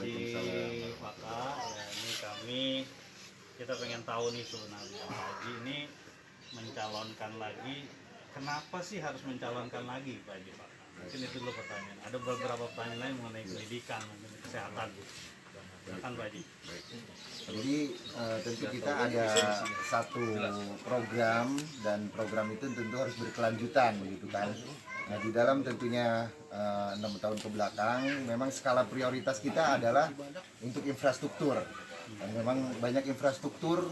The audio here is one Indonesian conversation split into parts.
Haji Fakar. Ya, ini kita pengen tahu nih sebenarnya Pak Haji ini mencalonkan lagi. Kenapa sih harus mencalonkan lagi Pak Haji Fakar? Mungkin itu dulu pertanyaan. Ada beberapa pertanyaan lain mengenai pendidikan, mengenai kesehatan. Silakan Pak Haji. Jadi tentu kita ada satu program dan program itu tentu harus berkelanjutan gitu kan. Nah di dalam tentunya 6 tahun ke belakang memang skala prioritas kita adalah untuk infrastruktur. Dan memang banyak infrastruktur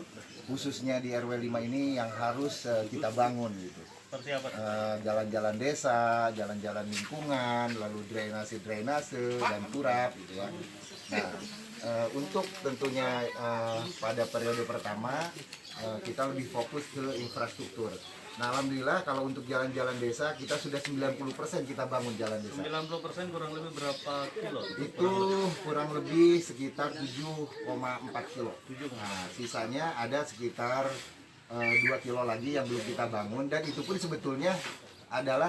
khususnya di RW 5 ini yang harus kita bangun gitu. Seperti apa? Jalan-jalan desa, jalan-jalan lingkungan, lalu drainase dan turap gitu ya. Nah, untuk tentunya pada periode pertama kita lebih fokus ke infrastruktur. Nah, alhamdulillah kalau untuk jalan-jalan desa kita sudah 90% kita bangun jalan desa. 90% kurang lebih berapa kilo? Itu kurang lebih sekitar 7,4 kilo. Nah, sisanya ada sekitar 2 kilo lagi yang belum kita bangun, dan itu pun sebetulnya adalah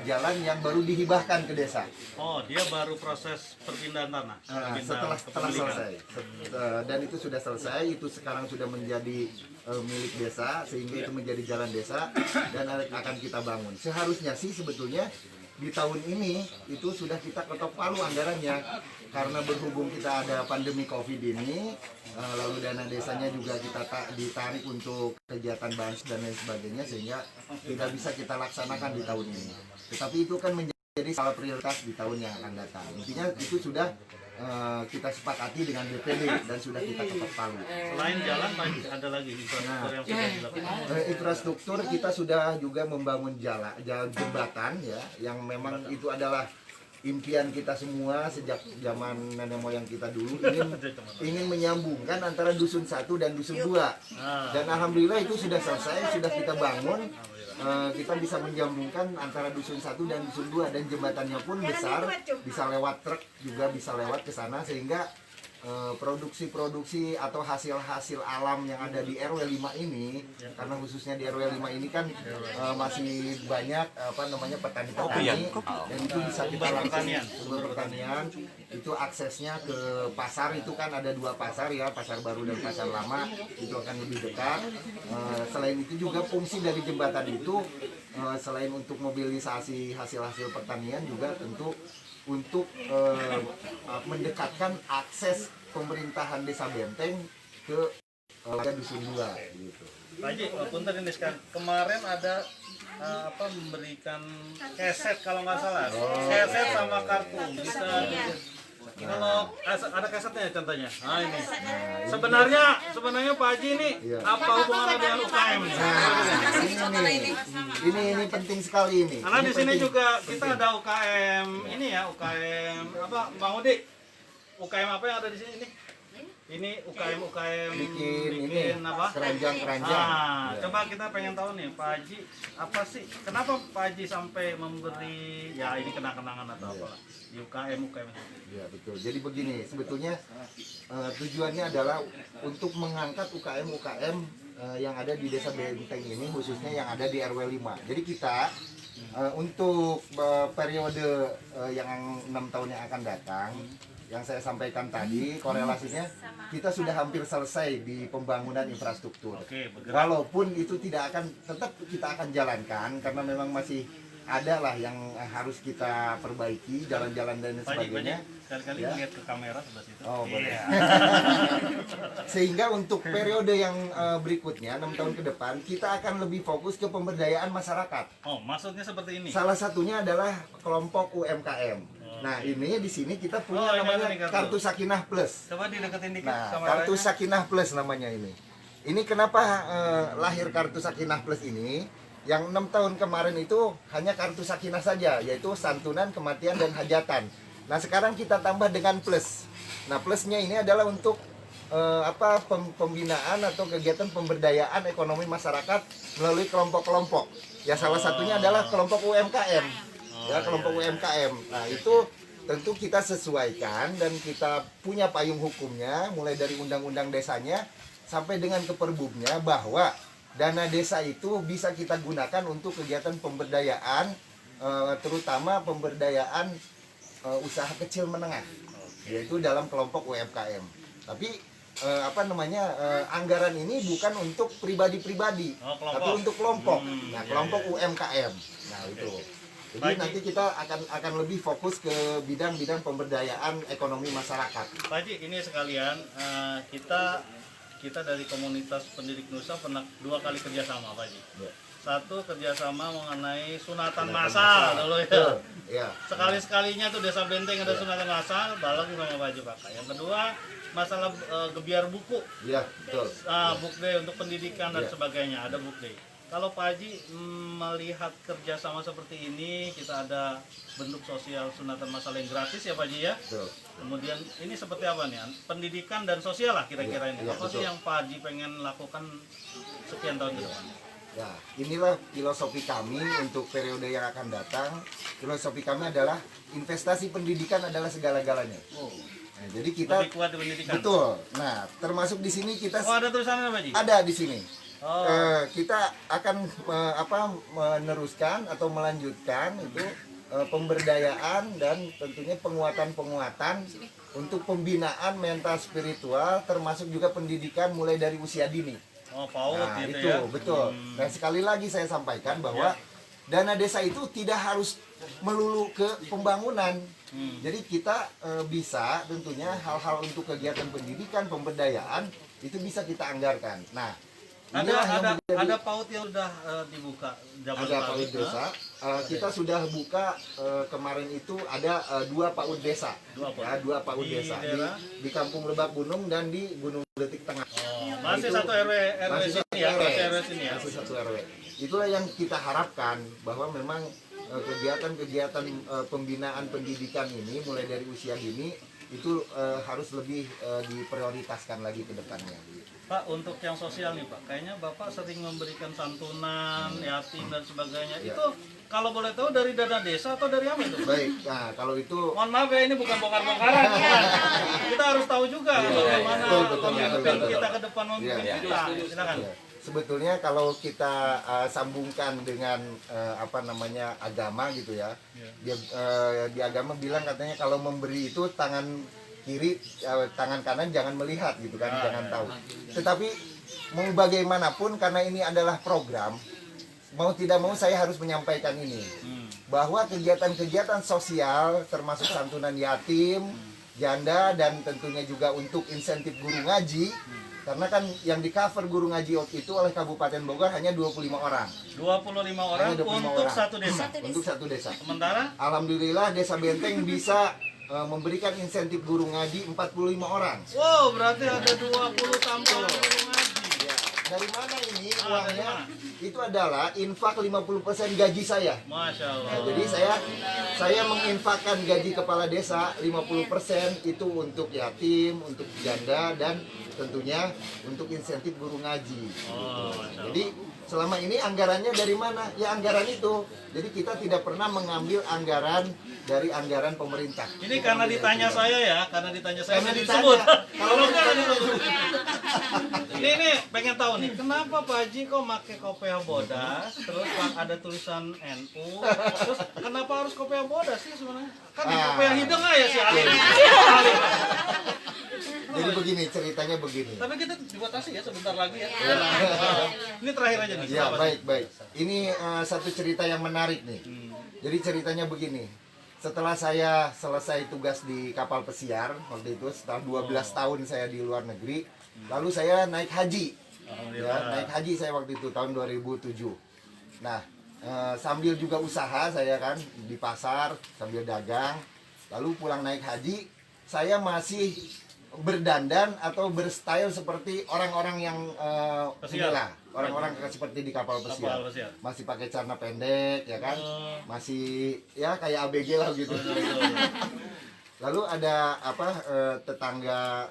jalan yang baru dihibahkan ke desa. Oh, dia baru proses perpindahan tanah. Setelah selesai. Dan itu sudah selesai, itu sekarang sudah menjadi milik desa, sehingga itu menjadi jalan desa dan akan kita bangun. Seharusnya sih sebetulnya di tahun ini itu sudah kita ketok palu anggarannya, karena berhubung kita ada pandemi Covid ini, lalu dana desanya juga kita ditarik untuk kegiatan bansos dan lain sebagainya, sehingga tidak bisa kita laksanakan di tahun ini. Tetapi itu kan menjadi salah prioritas di tahun yang akan datang. Intinya itu sudah kita sepakati dengan DPD dan sudah kita ketok palu. Selain jalan, ada lagi infrastruktur yang sudah dilakukan. Infrastruktur kita sudah juga membangun jalan jembatan ya, yang memang itu adalah impian kita semua sejak zaman nenek moyang kita dulu, ingin menyambungkan antara dusun 1 dan dusun 2. Dan alhamdulillah itu sudah selesai, sudah kita bangun. Kita bisa menyambungkan antara dusun 1 dan dusun 2, dan jembatannya pun besar, bisa lewat truk juga, bisa lewat ke sana, sehingga produksi-produksi atau hasil-hasil alam yang ada di RW 5 ini, karena khususnya di RW 5 ini kan masih banyak petani-petani, dan itu bisa kita lakukan sumber pertanian. Itu aksesnya ke pasar, itu kan ada 2 pasar ya, pasar baru dan pasar lama, itu akan lebih dekat. Selain itu juga fungsi dari jembatan itu selain untuk mobilisasi hasil-hasil pertanian, juga tentu untuk mendekatkan akses pemerintahan Desa Benteng ke dusun 2 gitu. Pak Haji, punten ini sekarang kemarin ada memberikan keset kalau nggak salah, keset sama kartu bisa. Kalau ada kesetnya contohnya. Nah ini. Sebenarnya Pak Haji ini apa hubungannya dengan UKM ini? Ini penting sekali ini. Karena di sini juga kita ada UKM ini ya, UKM apa Bang Udi? UKM apa yang ada di sini ini? Ini UKM bikin apa? Keranjang. Coba kita pengen tahu nih Pak Haji, apa sih? Kenapa Pak Haji sampai memberi ya ini kenang-kenangan atau apa di UKM? Ya betul. Jadi begini, sebetulnya tujuannya adalah untuk mengangkat UKM yang ada di Desa Benteng ini, khususnya yang ada di RW 5. Jadi kita untuk periode yang 6 tahun yang akan datang, yang saya sampaikan tadi, korelasinya kita sudah hampir selesai di pembangunan infrastruktur. Walaupun itu tetap kita akan jalankan, karena memang masih ada lah yang harus kita perbaiki, jalan-jalan dan sebagainya. Kali-kali lihat ke kamera sebelah situ. Oh, boleh. Sehingga untuk periode yang berikutnya, 6 tahun ke depan, kita akan lebih fokus ke pemberdayaan masyarakat. Oh, maksudnya seperti ini? Salah satunya adalah kelompok UMKM. Nah, ini di sini kita punya namanya Kartu Sakinah Plus. Coba dideketin dikit Nah, kameranya. Kartu Sakinah Plus namanya ini. Ini kenapa lahir Kartu Sakinah Plus ini? Yang 6 tahun kemarin itu hanya Kartu Sakinah saja, yaitu santunan, kematian, dan hajatan. Nah, sekarang kita tambah dengan plus. Nah, plusnya ini adalah untuk pembinaan atau kegiatan pemberdayaan ekonomi masyarakat melalui kelompok-kelompok. Ya, salah satunya adalah kelompok UMKM. Ya, kelompok UMKM. Nah, itu tentu kita sesuaikan dan kita punya payung hukumnya, mulai dari undang-undang desanya sampai dengan ke perbubnya, bahwa dana desa itu bisa kita gunakan untuk kegiatan pemberdayaan, terutama pemberdayaan usaha kecil menengah. yaitu dalam kelompok UMKM. Tapi anggaran ini bukan untuk pribadi-pribadi, tapi untuk kelompok. Nah, kelompok UMKM. Nah, itu. Jadi nanti kita akan lebih fokus ke bidang-bidang pemberdayaan ekonomi masyarakat. Pak Haji, ini sekalian kita dari komunitas pendidik Nusa pernah 2 kali kerjasama, Pak Haji. Ya. Satu kerjasama mengenai sunatan massal dulu ya. Ya. Sekali-sekalinya tuh Desa Benteng ada sunatan massal, bareng sama Pak Haji Pakai. Yang kedua masalah gebiar buku, Iya, betul. Bukde untuk pendidikan dan Ya. sebagainya, ada bukde. Kalau Pak Haji melihat kerjasama seperti ini, kita ada bentuk sosial sunatan massal yang gratis ya Pak Haji ya. Betul. Kemudian ini seperti apa nih? Pendidikan dan sosial lah kira-kira ini. Iya, Apa sih betul. yang Pak Haji pengen lakukan sekian tahun ke depan? Ya, inilah filosofi kami untuk periode yang akan datang. Filosofi kami adalah investasi pendidikan adalah segala-galanya. Oh, Nah, jadi kita lebih kuat di pendidikan. betul. Nah, termasuk di sini kita Oh, ada tulisannya Pak Haji? ada di sini. Oh. Kita akan meneruskan atau melanjutkan itu pemberdayaan dan tentunya penguatan-penguatan untuk pembinaan mental spiritual, termasuk juga pendidikan mulai dari usia dini. Oh, PAUD Nah, gitu itu ya. betul. Dan sekali lagi saya sampaikan bahwa dana desa itu tidak harus melulu ke pembangunan. Jadi kita bisa tentunya hal-hal untuk kegiatan pendidikan, pemberdayaan itu bisa kita anggarkan. Nah, inilah yang menjadi- Ada PAUD yang sudah dibuka ada PAUD desa. Kita sudah buka kemarin itu ada 2 PAUD desa. Dua PAUD. Ya, 2 PAUD Di desa daerah? di Kampung Lebak Gunung dan di Gunung Letik Tengah. Oh, masih Itu- satu RW Masih sini satu ya, RW. masih RW sini ya. Masih satu RW. Itulah yang kita harapkan bahwa memang kegiatan-kegiatan pembinaan pendidikan ini mulai dari usia dini itu harus lebih diprioritaskan lagi ke depannya. Pak, untuk yang sosial nih Pak, kayaknya Bapak sering memberikan santunan, yatim dan sebagainya. Ya. Itu kalau boleh tahu dari dana desa atau dari apa itu? Baik, nah kalau itu Mohon maaf ya, ini bukan bongkar-bongkaran kan. Kita harus tahu juga bagaimana betul, pemimpin betul. kita ke depan memimpin Iya. kita. Silakan. ya, sebetulnya kalau kita sambungkan dengan agama gitu ya, di agama bilang katanya kalau memberi itu tangan kiri, tangan kanan jangan melihat gitu kan, jangan tahu. Tetapi mau bagaimanapun karena ini adalah program, mau tidak mau saya harus menyampaikan ini bahwa kegiatan-kegiatan sosial termasuk santunan yatim, janda dan tentunya juga untuk insentif guru ngaji. Karena kan yang di cover guru ngaji itu oleh Kabupaten Bogor hanya 25 orang. 25 orang Hanya 25 untuk orang. satu desa. Untuk satu desa. Sementara Alhamdulillah Desa Benteng bisa memberikan insentif guru ngaji 45 orang. wow, berarti ada 20 tambahan guru ngaji. Dari mana ini dari uangnya? mana? Itu adalah infak 50% gaji saya. Masya Allah. Nah, jadi saya menginfakkan gaji kepala desa 50% itu untuk yatim, untuk janda dan tentunya untuk insentif guru ngaji. Oh, Masya Allah. Jadi selama ini anggarannya dari mana? Ya anggaran itu. Jadi kita tidak pernah mengambil anggaran dari anggaran pemerintah. Ini karena ditanya saya ya, karena ditanya saya Karena jadi ditanya. disebut. Kalau Kalau enggak ditanya, disebut. Ini pengen tahu nih, kenapa Pak Haji kok pakai kopiah bodas, terus ada tulisan NU, terus kenapa harus kopiah bodas sih sebenarnya? Kan kopiah hidung aja sih Ali. Jadi begini ceritanya begini. Tapi kita dibatasi ya sebentar lagi ya. Ini terakhir aja nih. Ya kenapa sih? baik. Ini satu cerita yang menarik nih. Jadi ceritanya begini. Setelah saya selesai tugas di kapal pesiar waktu itu, setelah 12 tahun saya di luar negeri, lalu saya naik haji. Ya, naik haji saya waktu itu tahun 2007. Nah, sambil juga usaha saya kan di pasar sambil dagang. Lalu pulang naik haji, saya masih berdandan atau berstyle seperti orang-orang yang Pesiar. inilah, orang-orang seperti di kapal pesiar. Kapal pesiar. Masih pakai celana pendek ya kan, masih ya kayak ABG lah gitu. Lalu ada tetangga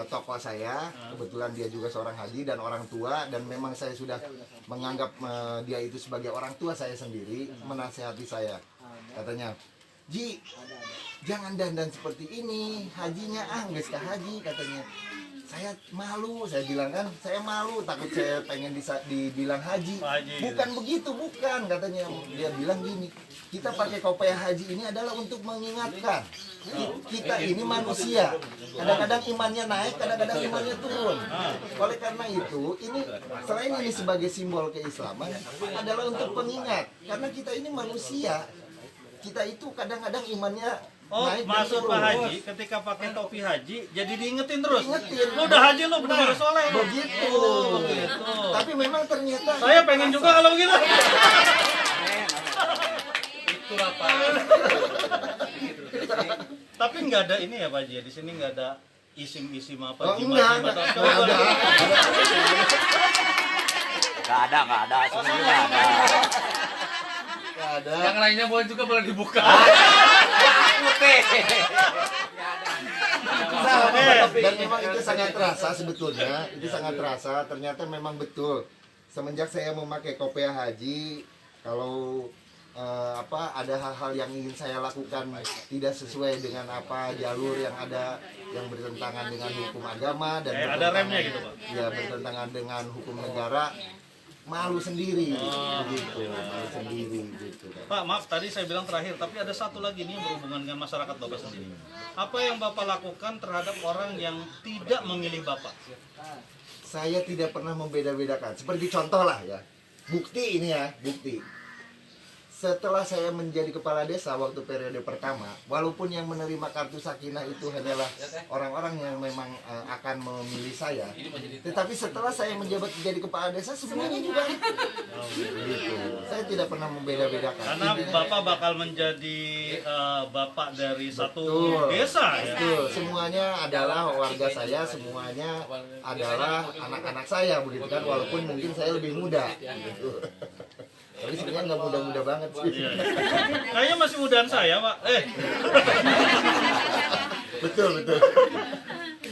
toko saya, kebetulan dia juga seorang haji dan orang tua, dan memang saya sudah menganggap dia itu sebagai orang tua saya sendiri, menasehati saya. Katanya, "Ji, jangan dandan seperti ini, hajinya nggak suka haji," katanya. saya malu, saya bilang kan, saya malu, takut saya pengen dibilang haji. Bukan begitu, bukan, katanya. Dia bilang gini, kita pakai kopiah haji ini adalah untuk mengingatkan kita ini manusia. Kadang-kadang imannya naik, kadang-kadang imannya turun. Oleh karena itu, ini selain ini sebagai simbol keislaman, adalah untuk pengingat. Karena kita ini manusia, kita itu kadang-kadang imannya Oh, naik dan maksud Pak turun. Haji ketika pakai topi haji jadi diingetin terus. Diingetin. Lu udah haji lu benar soleh. Begitu. Oh, begitu. Tapi memang ternyata Saya pengen juga kalau begitu. Itu apa? Tapi nggak ada ini ya Pak Haji, di sini nggak ada isim-isim apa Oh, enggak jimat-jimat ada. atau apa. Nggak ada, sebenarnya nggak ada. Nggak ada. Yang lainnya boleh juga boleh dibuka. Dan memang itu sangat terasa sebetulnya, itu sangat terasa. Ternyata memang betul. Semenjak saya memakai kopiah haji, kalau ada hal-hal yang ingin saya lakukan tidak sesuai dengan apa jalur yang ada yang bertentangan dengan hukum agama dan Ada remnya gitu Pak. ya bertentangan dengan hukum negara, malu sendiri begitu, malu sendiri gitu kan. Pak, maaf tadi saya bilang terakhir, tapi ada satu lagi nih yang berhubungan dengan masyarakat Bapak sendiri. Apa yang Bapak lakukan terhadap orang yang tidak memilih Bapak? Saya tidak pernah membeda-bedakan. Seperti contoh lah ya, bukti ini ya, bukti. Setelah saya menjadi kepala desa waktu periode pertama, walaupun yang menerima kartu sakinah itu adalah orang-orang yang memang akan memilih saya, tetapi setelah saya menjabat menjadi kepala desa, semuanya juga gitu. Saya tidak pernah membeda-bedakan. Karena Intinya- Bapak bakal menjadi bapak dari satu Betul. desa ya. Betul, semuanya adalah warga saya, semuanya adalah anak-anak saya begitu kan, walaupun mungkin saya lebih muda gitu. Tapi sebenarnya nggak muda-muda banget sih. Iya. Kayaknya masih mudaan saya Pak. Betul, betul.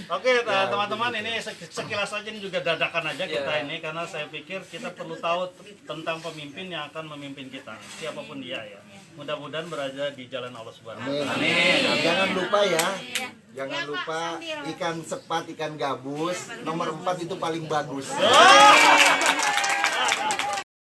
Oke teman-teman, ini sekilas saja, ini juga dadakan aja kita ini, karena saya pikir kita perlu tahu tentang pemimpin yang akan memimpin kita, siapapun dia ya. Mudah-mudahan berada di jalan Allah Subhanahu wa Ta'ala. Amin. Jangan lupa ya, jangan lupa ikan sepat, ikan gabus, nomor 4 itu paling bagus.